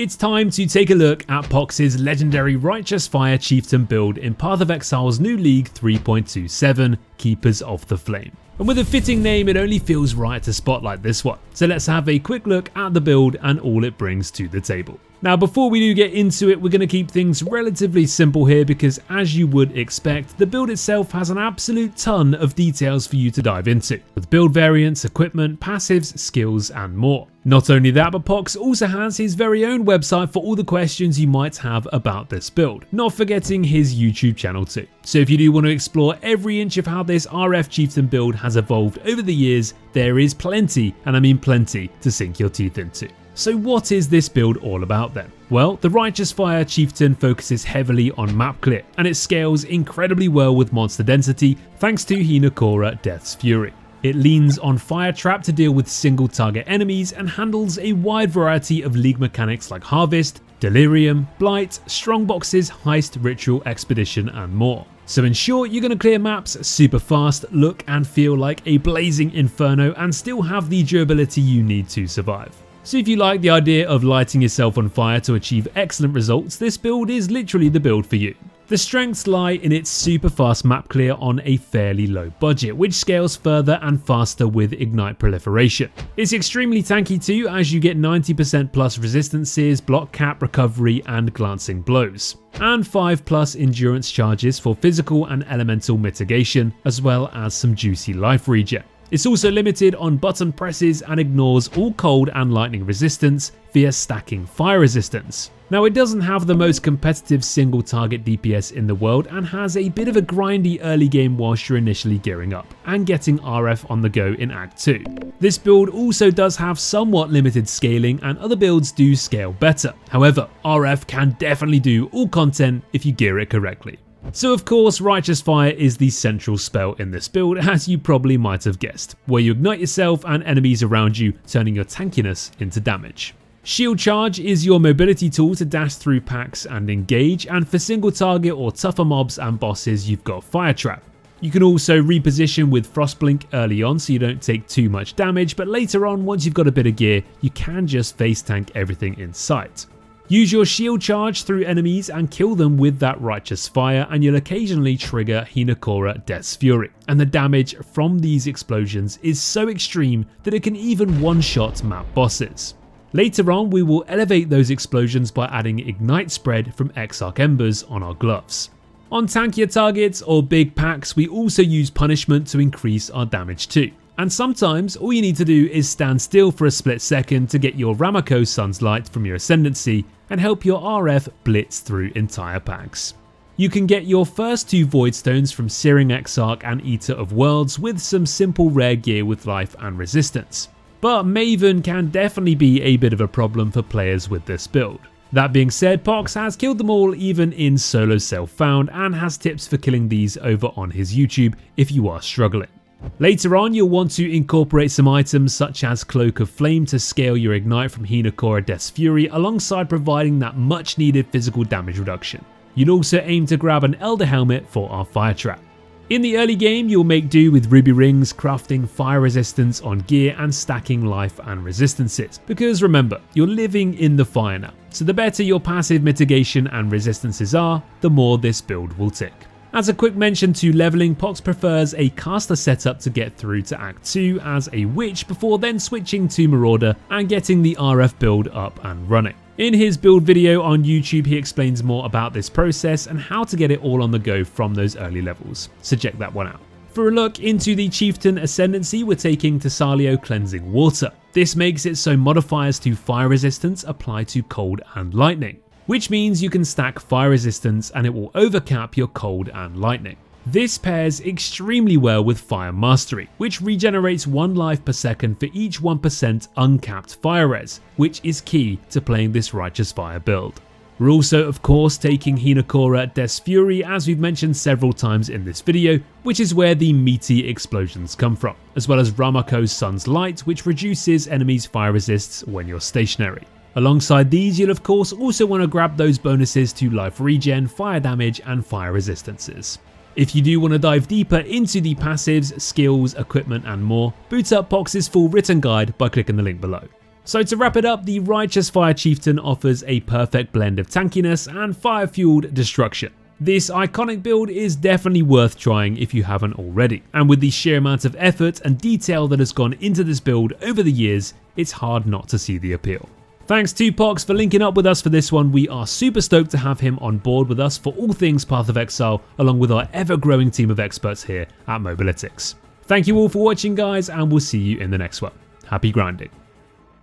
It's time to take a look at Pohx's legendary Righteous Fire Chieftain build in Path of Exile's new League 3.27, Keepers of the Flame. And with a fitting name, it only feels right to spotlight this one. So let's have a quick look at the build and all it brings to the table. Now before we do get into it, we're going to keep things relatively simple here because, as you would expect, the build itself has an absolute ton of details for you to dive into, with build variants, equipment, passives, skills and more. Not only that, but Pohx also has his very own website for all the questions you might have about this build, not forgetting his YouTube channel too. So if you do want to explore every inch of how this RF Chieftain build has evolved over the years, there is plenty, and I mean plenty, to sink your teeth into. So what is this build all about then? Well, the Righteous Fire Chieftain focuses heavily on map clear, and it scales incredibly well with monster density thanks to Hinokora Death's Fury. It leans on Fire Trap to deal with single target enemies and handles a wide variety of league mechanics like Harvest, Delirium, Blight, Strongboxes, Heist, Ritual, Expedition and more. So in short, you're going to clear maps super fast, look and feel like a blazing inferno and still have the durability you need to survive. So if you like the idea of lighting yourself on fire to achieve excellent results, this build is literally the build for you. The strengths lie in its super fast map clear on a fairly low budget, which scales further and faster with Ignite Proliferation. It's extremely tanky too, as you get 90% plus resistances, block cap, recovery and glancing blows, and 5+ endurance charges for physical and elemental mitigation, as well as some juicy life regen. It's also limited on button presses and ignores all cold and lightning resistance via stacking fire resistance. Now it doesn't have the most competitive single target DPS in the world and has a bit of a grindy early game whilst you're initially gearing up and getting RF on the go in Act 2. This build also does have somewhat limited scaling and other builds do scale better. However, RF can definitely do all content if you gear it correctly. So of course, Righteous Fire is the central spell in this build, as you probably might have guessed, where you ignite yourself and enemies around you, turning your tankiness into damage. Shield Charge is your mobility tool to dash through packs and engage, and for single target or tougher mobs and bosses you've got Fire Trap. You can also reposition with Frostblink early on so you don't take too much damage, but later on, once you've got a bit of gear, you can just face tank everything in sight. Use your shield charge through enemies and kill them with that Righteous Fire, and you'll occasionally trigger Hinokora Death's Fury. And the damage from these explosions is so extreme that it can even one-shot map bosses. Later on, we will elevate those explosions by adding Ignite Spread from Exarch Embers on our gloves. On tankier targets or big packs, we also use Punishment to increase our damage too. And sometimes all you need to do is stand still for a split second to get your Ramako Sun's Light from your Ascendancy and help your RF blitz through entire packs. You can get your first 2 Voidstones from Searing Exarch and Eater of Worlds with some simple rare gear with life and resistance. But Maven can definitely be a bit of a problem for players with this build. That being said, Pohx has killed them all even in solo self-found and has tips for killing these over on his YouTube if you are struggling. Later on, you'll want to incorporate some items such as Cloak of Flame to scale your Ignite from Hinokora Death's Fury alongside providing that much needed physical damage reduction. You'd also aim to grab an Elder Helmet for our Fire Trap. In the early game, you'll make do with Ruby Rings, crafting fire resistance on gear and stacking life and resistances, because remember, you're living in the fire now, so the better your passive mitigation and resistances are, the more this build will tick. As a quick mention to leveling, Pohx prefers a caster setup to get through to Act 2 as a witch before then switching to Marauder and getting the RF build up and running. In his build video on YouTube, he explains more about this process and how to get it all on the go from those early levels, so check that one out. For a look into the Chieftain Ascendancy, we're taking Thessalio Cleansing Water. This makes it so modifiers to fire resistance apply to cold and lightning, which means you can stack fire resistance and it will overcap your cold and lightning. This pairs extremely well with Fire Mastery, which regenerates 1 life per second for each 1% uncapped fire res, which is key to playing this Righteous Fire build. We're also of course taking Hinokora Death's Fury, as we've mentioned several times in this video, which is where the meaty explosions come from, as well as Ramako's Sun's Light, which reduces enemies' fire resists when you're stationary. Alongside these, you'll of course also want to grab those bonuses to life regen, fire damage and fire resistances. If you do want to dive deeper into the passives, skills, equipment and more, boot up Pohx's full written guide by clicking the link below. So to wrap it up, the Righteous Fire Chieftain offers a perfect blend of tankiness and fire-fueled destruction. This iconic build is definitely worth trying if you haven't already, and with the sheer amount of effort and detail that has gone into this build over the years, it's hard not to see the appeal. Thanks to Pohx for linking up with us for this one. We are super stoked to have him on board with us for all things Path of Exile, along with our ever-growing team of experts here at Mobalytics. Thank you all for watching, guys, and we'll see you in the next one. Happy grinding.